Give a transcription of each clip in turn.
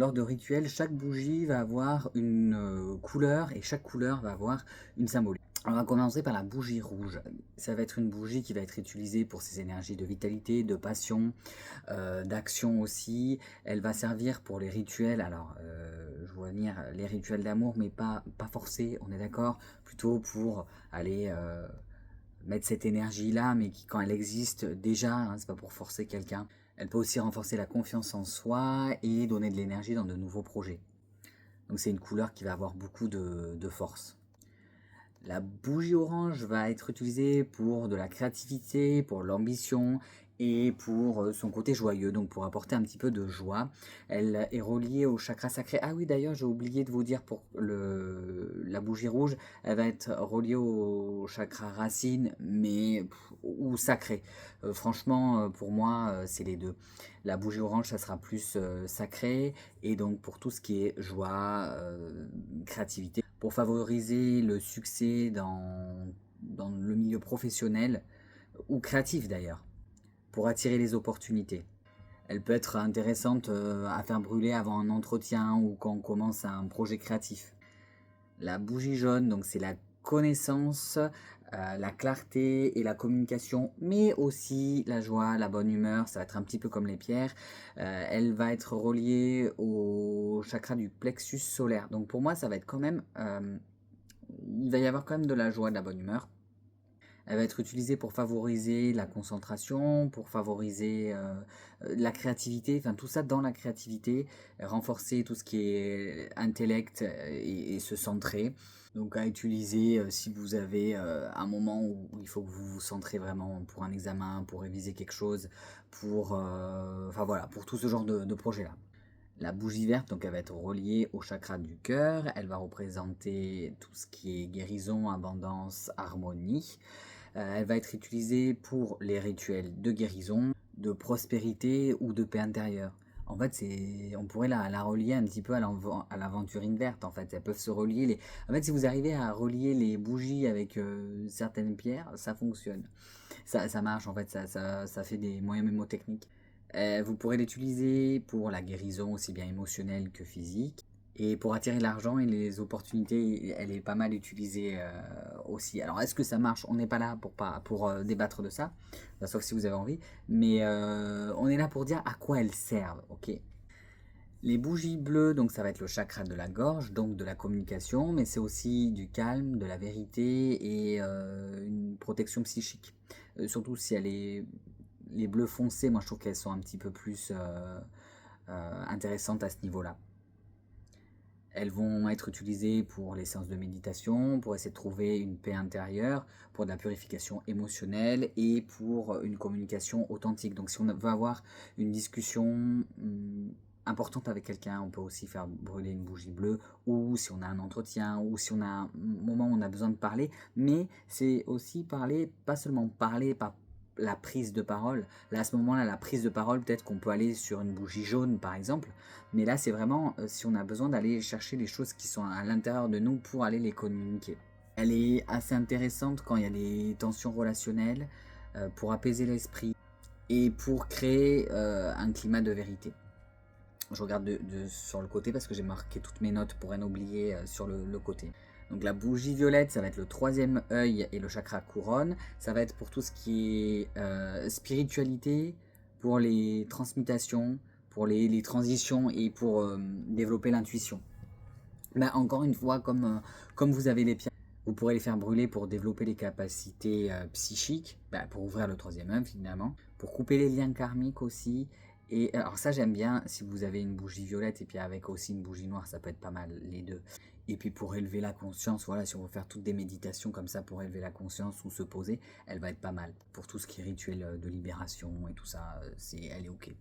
lors de rituels, chaque bougie va avoir une couleur et chaque couleur va avoir une symbolique. On va commencer par la bougie rouge. Ça va être une bougie qui va être utilisée pour ses énergies de vitalité, de passion, d'action aussi. Elle va servir pour les rituels, alors je vois venir les rituels d'amour, mais pas forcés, on est d'accord, plutôt pour aller mettre cette énergie-là, mais qui quand elle existe déjà, hein, c'est pas pour forcer quelqu'un. Elle peut aussi renforcer la confiance en soi et donner de l'énergie dans de nouveaux projets. Donc c'est une couleur qui va avoir beaucoup de force. La bougie orange va être utilisée pour de la créativité, pour l'ambition et pour son côté joyeux, donc pour apporter un petit peu de joie. Elle est reliée au chakra sacré. Ah oui, d'ailleurs, j'ai oublié de vous dire pour la bougie rouge, elle va être reliée au chakra racine, mais ou sacré. Franchement, pour moi, c'est les deux. La bougie orange, ça sera plus sacré, et donc pour tout ce qui est joie, créativité, pour favoriser le succès dans le milieu professionnel ou créatif d'ailleurs, pour attirer les opportunités. Elle peut être intéressante à faire brûler avant un entretien ou quand on commence un projet créatif. La bougie jaune, donc c'est la connaissance, la clarté et la communication, mais aussi la joie, la bonne humeur. Ça va être un petit peu comme les pierres. Elle va être reliée au chakra du plexus solaire. Donc pour moi, ça va être quand même, il va y avoir quand même de la joie, de la bonne humeur. Elle va être utilisée pour favoriser la concentration, pour favoriser la créativité, enfin tout ça dans la créativité, renforcer tout ce qui est intellect et se centrer. Donc à utiliser si vous avez un moment où il faut que vous vous centrez vraiment pour un examen, pour réviser quelque chose, enfin voilà, pour tout ce genre de projet-là. La bougie verte, donc elle va être reliée au chakra du cœur, elle va représenter tout ce qui est guérison, abondance, harmonie. Elle va être utilisée pour les rituels de guérison, de prospérité ou de paix intérieure. En fait, on pourrait la relier un petit peu à l'aventurine verte. En fait, elles peuvent se relier. En fait, si vous arrivez à relier les bougies avec certaines pierres, ça fonctionne. Ça marche, en fait, ça fait des moyens mémotechniques. Vous pourrez l'utiliser pour la guérison aussi bien émotionnelle que physique. Et pour attirer l'argent et les opportunités, elle est pas mal utilisée aussi. Alors, est-ce que ça marche? On n'est pas là pour débattre de ça, sauf si vous avez envie. Mais on est là pour dire à quoi elles servent, ok? Les bougies bleues, donc ça va être le chakra de la gorge, donc de la communication, mais c'est aussi du calme, de la vérité et une protection psychique. Surtout si les bleus foncés, moi je trouve qu'elles sont un petit peu plus intéressantes à ce niveau-là. Elles vont être utilisées pour les séances de méditation, pour essayer de trouver une paix intérieure, pour de la purification émotionnelle et pour une communication authentique. Donc si on veut avoir une discussion importante avec quelqu'un, on peut aussi faire brûler une bougie bleue, ou si on a un entretien, ou si on a un moment où on a besoin de parler. Mais c'est aussi parler, pas seulement parler, pas la prise de parole. Là, à ce moment-là, la prise de parole, peut-être qu'on peut aller sur une bougie jaune, par exemple. Mais là, c'est vraiment si on a besoin d'aller chercher les choses qui sont à l'intérieur de nous pour aller les communiquer. Elle est assez intéressante quand il y a des tensions relationnelles, pour apaiser l'esprit et pour créer un climat de vérité. Je regarde sur le côté parce que j'ai marqué toutes mes notes pour rien oublier sur le côté. Donc la bougie violette, ça va être le troisième œil et le chakra couronne. Ça va être pour tout ce qui est spiritualité, pour les transmutations, pour les transitions et pour développer l'intuition. Ben, encore une fois, comme vous avez les pierres, vous pourrez les faire brûler pour développer les capacités psychiques, pour ouvrir le troisième œil finalement, pour couper les liens karmiques aussi. Et alors ça j'aime bien, si vous avez une bougie violette et puis avec aussi une bougie noire, ça peut être pas mal les deux. Et puis pour élever la conscience, voilà, si on veut faire toutes des méditations comme ça pour élever la conscience ou se poser, elle va être pas mal. Pour tout ce qui est rituel de libération et tout ça, elle est ok.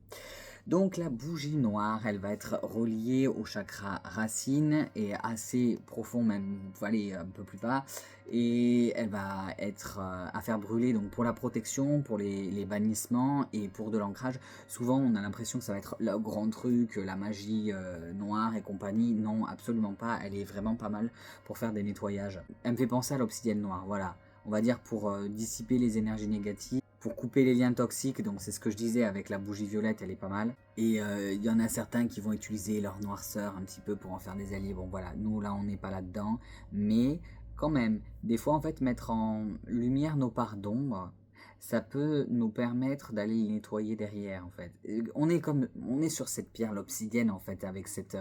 Donc la bougie noire, elle va être reliée au chakra racine et assez profond, même vous pouvez aller un peu plus bas, et elle va être à faire brûler donc pour la protection, pour les bannissements et pour de l'ancrage. Souvent on a l'impression que ça va être le grand truc, la magie noire et compagnie. Non, absolument pas, elle est vraiment pas mal pour faire des nettoyages. Elle me fait penser à l'obsidienne noire, voilà, on va dire pour dissiper les énergies négatives pour couper les liens toxiques. Donc c'est ce que je disais avec la bougie violette, elle est pas mal. Et il y en a certains qui vont utiliser leur noirceur un petit peu pour en faire des alliés. Bon voilà, nous là on n'est pas là-dedans, mais quand même, des fois en fait mettre en lumière nos parts d'ombre, ça peut nous permettre d'aller les nettoyer derrière en fait. On est sur cette pierre, l'obsidienne en fait, avec cette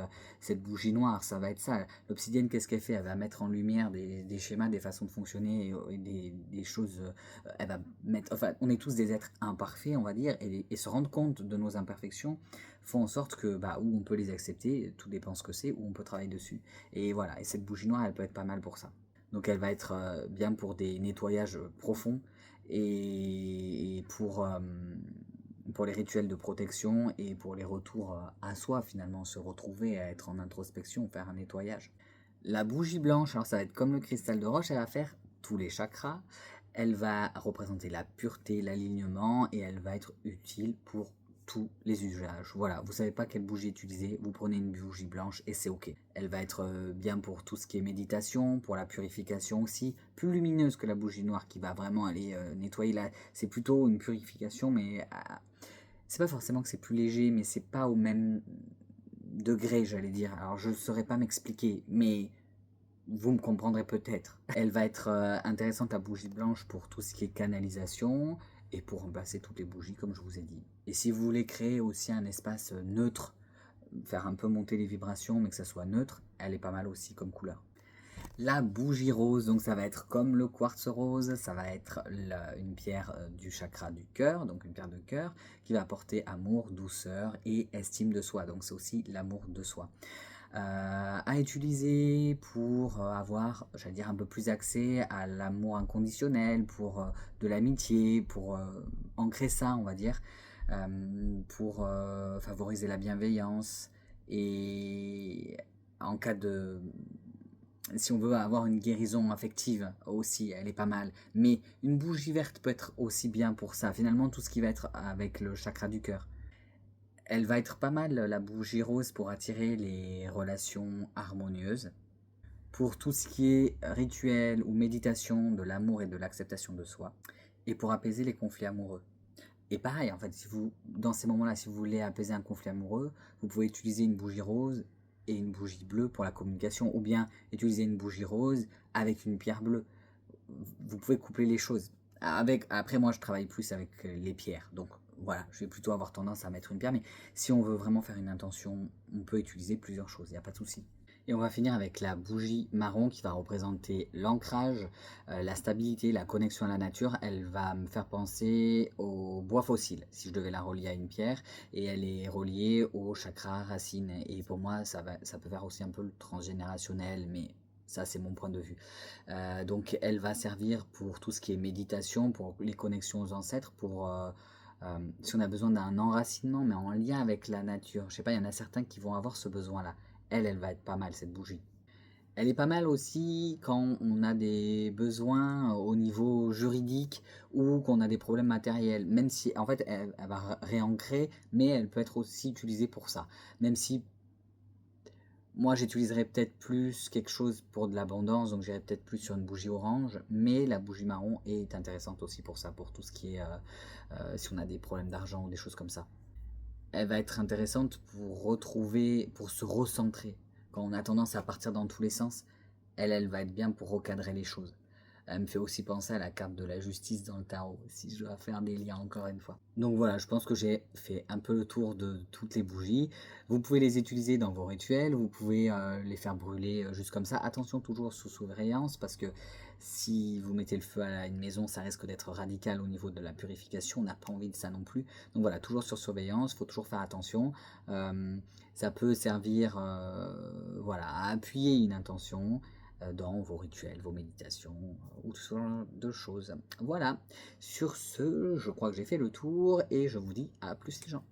bougie noire, ça va être ça. L'obsidienne, qu'est-ce qu'elle fait? Elle va mettre en lumière des schémas, des façons de fonctionner et des choses. Elle va mettre, enfin, on est tous des êtres imparfaits, on va dire, et se rendre compte de nos imperfections font en sorte que, bah, où on peut les accepter, tout dépend ce que c'est, où on peut travailler dessus. Et voilà, et cette bougie noire, elle peut être pas mal pour ça. Donc elle va être bien pour des nettoyages profonds et pour les rituels de protection et pour les retours à soi finalement, se retrouver, à être en introspection, faire un nettoyage. La bougie blanche, alors ça va être comme le cristal de roche, elle va faire tous les chakras, elle va représenter la pureté, l'alignement et elle va être utile pour tous les usages. Voilà, vous savez pas quelle bougie utiliser, vous prenez une bougie blanche et c'est ok. Elle va être bien pour tout ce qui est méditation, pour la purification aussi, plus lumineuse que la bougie noire qui va vraiment aller nettoyer là. C'est plutôt une purification, mais c'est pas forcément que c'est plus léger, mais c'est pas au même degré, j'allais dire. Alors je saurais pas m'expliquer, mais vous me comprendrez peut-être. Elle va être intéressante, la bougie blanche, pour tout ce qui est canalisation et pour remplacer toutes les bougies comme je vous ai dit. Et si vous voulez créer aussi un espace neutre, faire un peu monter les vibrations mais que ça soit neutre, elle est pas mal aussi comme couleur. La bougie rose, donc ça va être comme le quartz rose, ça va être une pierre du chakra du cœur, donc une pierre de cœur, qui va apporter amour, douceur et estime de soi, donc c'est aussi l'amour de soi. À utiliser pour avoir, j'allais dire, un peu plus accès à l'amour inconditionnel, pour de l'amitié, pour ancrer ça, on va dire, pour favoriser la bienveillance et en cas de... Si on veut avoir une guérison affective aussi, elle est pas mal. Mais une bougie verte peut être aussi bien pour ça. Finalement, tout ce qui va être avec le chakra du cœur. Elle va être pas mal, la bougie rose, pour attirer les relations harmonieuses. Pour tout ce qui est rituel ou méditation de l'amour et de l'acceptation de soi. Et pour apaiser les conflits amoureux. Et pareil, en fait, si vous, dans ces moments-là, si vous voulez apaiser un conflit amoureux, vous pouvez utiliser une bougie rose et une bougie bleue pour la communication, ou bien utiliser une bougie rose avec une pierre bleue. Vous pouvez coupler les choses. Après, moi, je travaille plus avec les pierres, donc voilà, je vais plutôt avoir tendance à mettre une pierre, mais si on veut vraiment faire une intention, on peut utiliser plusieurs choses, il n'y a pas de souci. Et on va finir avec la bougie marron qui va représenter l'ancrage, la stabilité, la connexion à la nature. Elle va me faire penser au bois fossile, si je devais la relier à une pierre, et elle est reliée au chakra racine. Et pour moi, ça peut faire aussi un peu le transgénérationnel, mais ça, c'est mon point de vue. Donc, elle va servir pour tout ce qui est méditation, pour les connexions aux ancêtres, pour si on a besoin d'un enracinement, mais en lien avec la nature. Je sais pas, il y en a certains qui vont avoir ce besoin-là. Elle va être pas mal, cette bougie. Elle est pas mal aussi quand on a des besoins au niveau juridique ou qu'on a des problèmes matériels. Même si, en fait, elle va réancrer, mais elle peut être aussi utilisée pour ça. Même si moi, j'utiliserais peut-être plus quelque chose pour de l'abondance, donc j'irais peut-être plus sur une bougie orange, mais la bougie marron est intéressante aussi pour ça, pour tout ce qui est, si on a des problèmes d'argent ou des choses comme ça. Elle va être intéressante pour retrouver, pour se recentrer. Quand on a tendance à partir dans tous les sens, elle va être bien pour recadrer les choses. Elle me fait aussi penser à la carte de la justice dans le tarot, si je dois faire des liens encore une fois. Donc voilà, je pense que j'ai fait un peu le tour de toutes les bougies. Vous pouvez les utiliser dans vos rituels, vous pouvez les faire brûler juste comme ça. Attention, toujours sous surveillance, parce que si vous mettez le feu à une maison, ça risque d'être radical au niveau de la purification. On n'a pas envie de ça non plus. Donc voilà, toujours sur surveillance, il faut toujours faire attention. Ça peut servir voilà, à appuyer une intention dans vos rituels, vos méditations ou tout ce genre de choses. Voilà, sur ce, je crois que j'ai fait le tour et je vous dis à plus les gens.